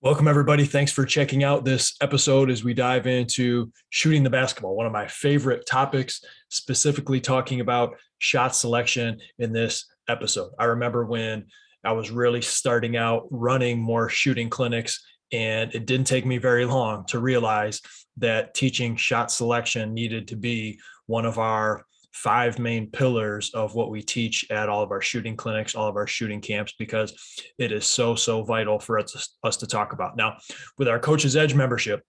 Welcome, everybody. Thanks for checking out this episode as we dive into shooting the basketball, one of my favorite topics, specifically talking about shot selection in this episode. I remember when I was really starting out running more shooting clinics, and it didn't take me very long to realize that teaching shot selection needed to be one of our five main pillars of what we teach at all of our shooting clinics, all of our shooting camps, because it is so vital for us to talk about. Now, with our Coach's Edge membership,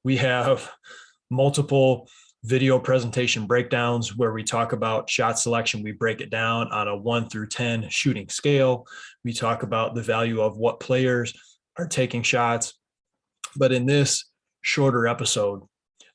we have multiple video presentation breakdowns where we talk about shot selection. We break it down on a 1 through 10 shooting scale. We talk about the value of what players are taking shots. But in this shorter episode,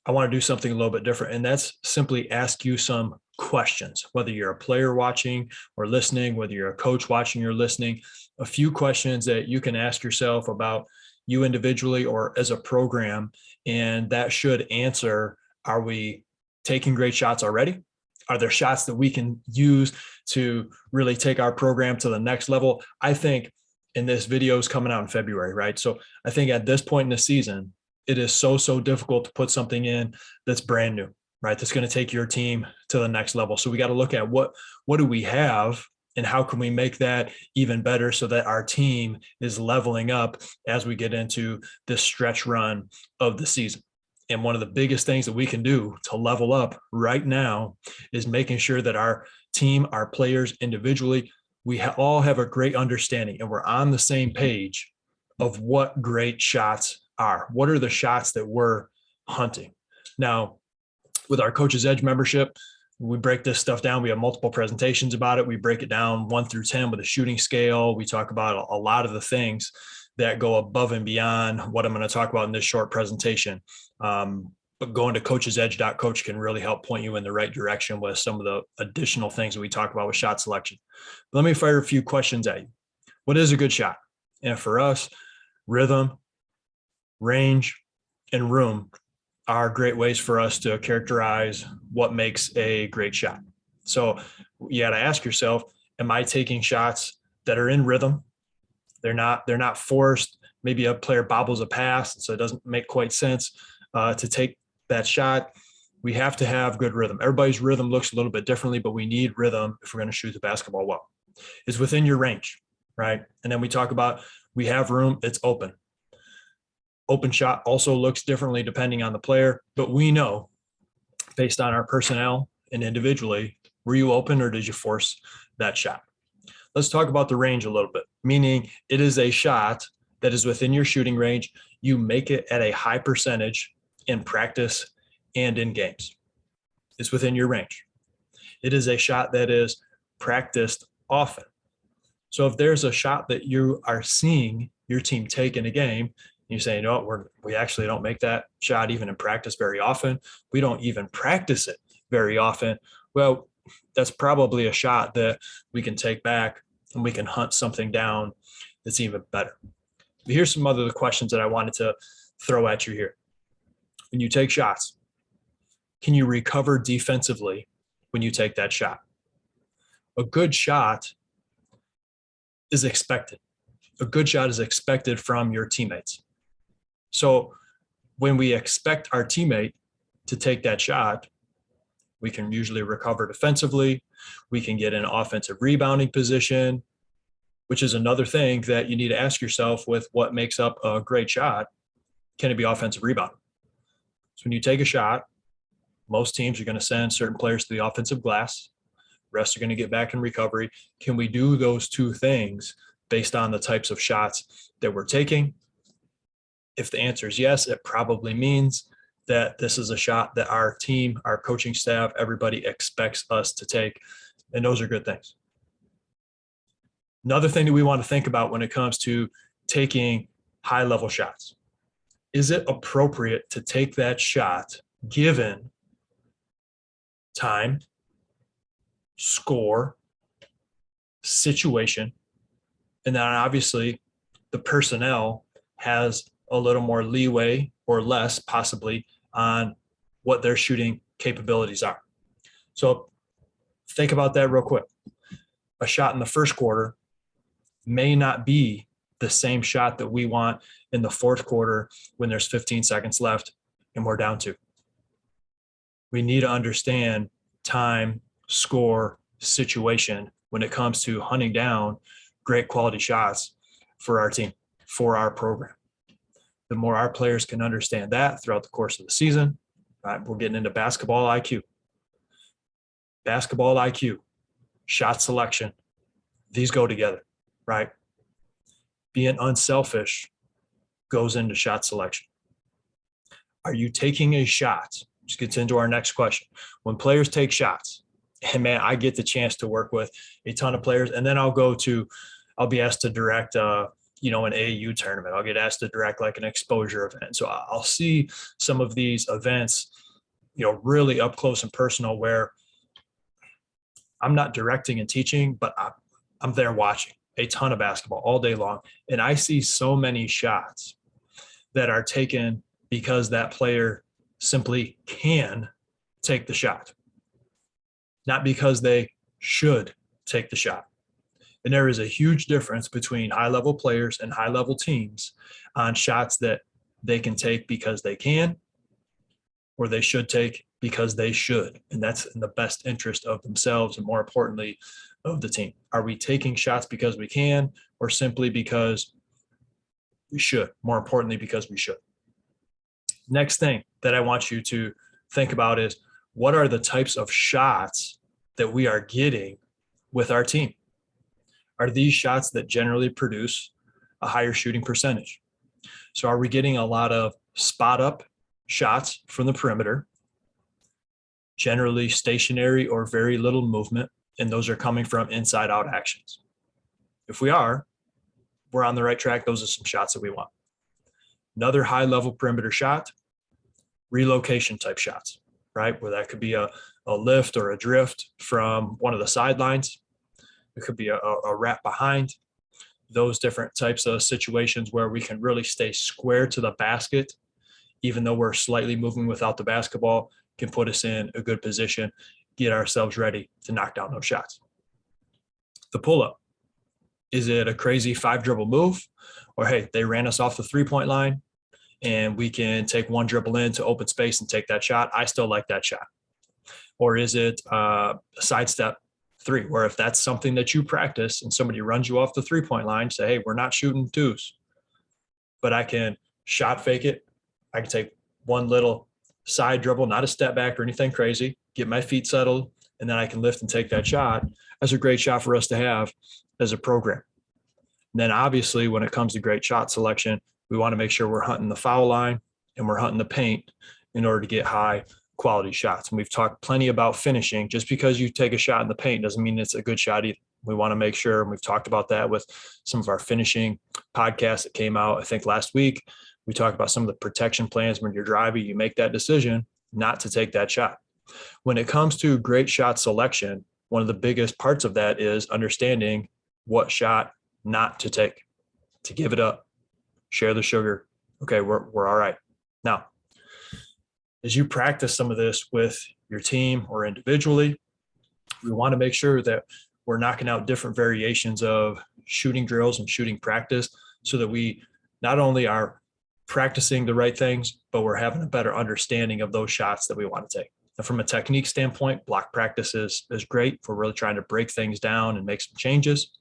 I want to do something a little bit different, and that's simply ask you some questions, whether you're a player watching or listening, whether you're a coach watching or listening, a few questions that you can ask yourself about you individually or as a program. And that should answer, are we taking great shots already? Are there shots that we can use to really take our program to the next level? I think, and this video is coming out in February, right? So I think at this point in the season, it is so difficult to put something in that's brand new, right? That's going to take your team to the next level. So we got to look at what do we have and how can we make that even better so that our team is leveling up as we get into this stretch run of the season. And one of the biggest things that we can do to level up right now is making sure that our team, our players individually, we all have a great understanding and we're on the same page of what great shots are. What are the shots that we're hunting? Now, with our Coach's Edge membership, we break this stuff down. We have multiple presentations about it. We break it down 1 through 10 with a shooting scale. We talk about a lot of the things that go above and beyond what I'm going to talk about in this short presentation. But going to coachesedge.coach can really help point you in the right direction with some of the additional things that we talk about with shot selection. But let me fire a few questions at you. What is a good shot? And for us, rhythm, range, and room are great ways for us to characterize what makes a great shot. So you got to ask yourself, am I taking shots that are in rhythm? They're not forced. Maybe a player bobbles a pass, so it doesn't make quite sense to take that shot. We have to have good rhythm. Everybody's rhythm looks a little bit differently, but we need rhythm if we're going to shoot the basketball well. It's within your range, right? And then we talk about we have room, it's open. Open shot also looks differently depending on the player, but we know based on our personnel and individually, were you open or did you force that shot? Let's talk about the range a little bit, meaning it is a shot that is within your shooting range. You make it at a high percentage in practice and in games. It's within your range. It is a shot that is practiced often. So if there's a shot that you are seeing your team take in a game, you say, no, we actually don't make that shot even in practice very often. We don't even practice it very often. Well, that's probably a shot that we can take back and we can hunt something down that's even better. But here's some other questions that I wanted to throw at you here. When you take shots, can you recover defensively when you take that shot? A good shot is expected. A good shot is expected from your teammates. So when we expect our teammate to take that shot, we can usually recover defensively. We can get in offensive rebounding position, which is another thing that you need to ask yourself with what makes up a great shot. Can it be offensive rebounding? So when you take a shot, most teams are going to send certain players to the offensive glass. Rest are going to get back in recovery. Can we do those two things based on the types of shots that we're taking? If the answer is yes, it probably means that this is a shot that our team, our coaching staff, everybody expects us to take. And those are good things. Another thing that we want to think about when it comes to taking high-level shots. Is it appropriate to take that shot given time, score, situation, and then obviously the personnel has a little more leeway or less possibly on what their shooting capabilities are. So think about that real quick. A shot in the first quarter may not be the same shot that we want in the fourth quarter when there's 15 seconds left and we're down 2. We need to understand time, score, situation when it comes to hunting down great quality shots for our team, for our program. The more our players can understand that throughout the course of the season, right, we're getting into basketball IQ. Basketball IQ, shot selection, these go together, right? Being unselfish goes into shot selection. Are you taking a shot? Which gets into our next question. When players take shots, and man, I get the chance to work with a ton of players, and then I'll be asked to direct, an AAU tournament. I'll get asked to direct like an exposure event. So I'll see some of these events, really up close and personal, where I'm not directing and teaching, but I'm there watching a ton of basketball all day long. And I see so many shots that are taken because that player simply can take the shot, not because they should take the shot. And there is a huge difference between high-level players and high-level teams on shots that they can take because they can, or they should take because they should. And that's in the best interest of themselves and, more importantly, of the team. Are we taking shots because we can, or simply because we should? More importantly, because we should. Next thing that I want you to think about is, what are the types of shots that we are getting with our team? Are these shots that generally produce a higher shooting percentage? So are we getting a lot of spot up shots from the perimeter, generally stationary or very little movement, and those are coming from inside out actions? If we are, we're on the right track. Those are some shots that we want. Another high level perimeter shot, relocation type shots, right? Where that could be a lift or a drift from one of the sidelines. It could be a wrap behind. Those different types of situations where we can really stay square to the basket, even though we're slightly moving without the basketball, can put us in a good position, get ourselves ready to knock down those shots. The pull-up. Is it a crazy 5-dribble move? Or, hey, they ran us off the 3-point line and we can take one dribble into open space and take that shot? I still like that shot. Or is it a sidestep 3, where if that's something that you practice and somebody runs you off the 3-point line, say, hey, we're not shooting 2s, but I can shot fake it. I can take one little side dribble, not a step back or anything crazy, get my feet settled, and then I can lift and take that shot. That's a great shot for us to have as a program. And then obviously when it comes to great shot selection, we want to make sure we're hunting the foul line and we're hunting the paint in order to get high quality shots. And we've talked plenty about finishing. Just because you take a shot in the paint doesn't mean it's a good shot either. We want to make sure, and we've talked about that with some of our finishing podcasts that came out, I think last week. We talked about some of the protection plans. When you're driving, you make that decision not to take that shot. When it comes to great shot selection, one of the biggest parts of that is understanding what shot not to take, to give it up, share the sugar. Okay, we're all right. Now, as you practice some of this with your team or individually, we want to make sure that we're knocking out different variations of shooting drills and shooting practice so that we not only are practicing the right things, but we're having a better understanding of those shots that we want to take. And from a technique standpoint, block practice is great for really trying to break things down and make some changes.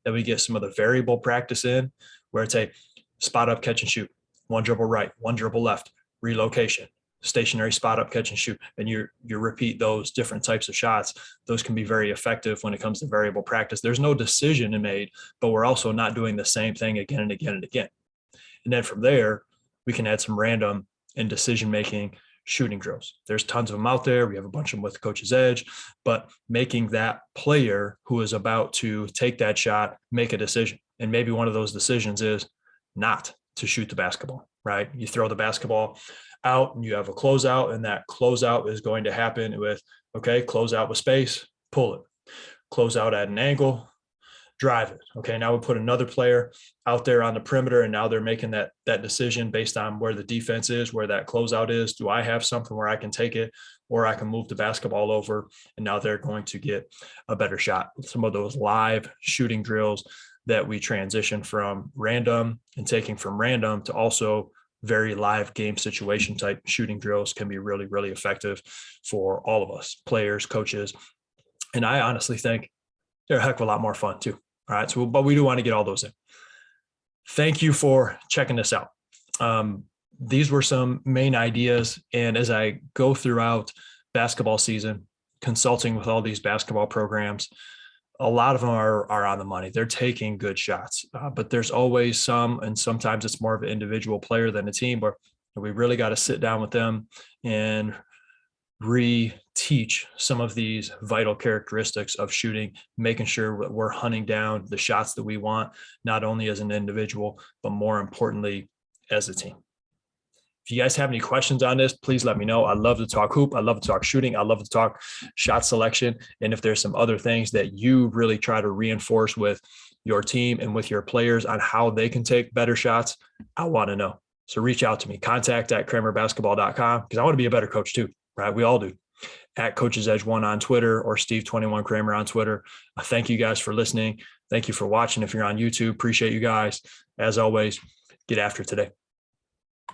Then we get some of the variable practice in, where it's a spot up, catch and shoot, one dribble right, one dribble left, relocation, stationary spot up, catch and shoot, and you repeat those different types of shots. Those can be very effective when it comes to variable practice. There's no decision made, but we're also not doing the same thing again and again and again. And then from there, we can add some random and decision-making shooting drills. There's tons of them out there. We have a bunch of them with Coach's Edge, but making that player who is about to take that shot make a decision. And maybe one of those decisions is not to shoot the basketball, right? You throw the basketball out and you have a closeout, and that closeout is going to happen with, okay, close out with space, pull it, close out at an angle, drive it. Okay, now we put another player out there on the perimeter, and now they're making that decision based on where the defense is, where that closeout is. Do I have something where I can take it, or I can move the basketball over, and now they're going to get a better shot. Some of those live shooting drills that we transition from random and taking from random to also very live game situation type shooting drills can be really, really effective for all of us, players, coaches. And I honestly think they're a heck of a lot more fun too. All right. So, but we do want to get all those in. Thank you for checking this out. These were some main ideas. And as I go throughout basketball season, consulting with all these basketball programs, a lot of them are on the money. They're taking good shots, but there's always some, and sometimes it's more of an individual player than a team, where we really got to sit down with them and reteach some of these vital characteristics of shooting, making sure that we're hunting down the shots that we want, not only as an individual, but more importantly, as a team. If you guys have any questions on this, please let me know. I love to talk hoop. I love to talk shooting. I love to talk shot selection. And if there's some other things that you really try to reinforce with your team and with your players on how they can take better shots, I want to know. So reach out to me, contact@kramerbasketball.com, because I want to be a better coach too, right? We all do. At Coach's Edge 1 on Twitter, or Steve21Kramer on Twitter. Thank you guys for listening. Thank you for watching. If you're on YouTube, appreciate you guys. As always, get after today.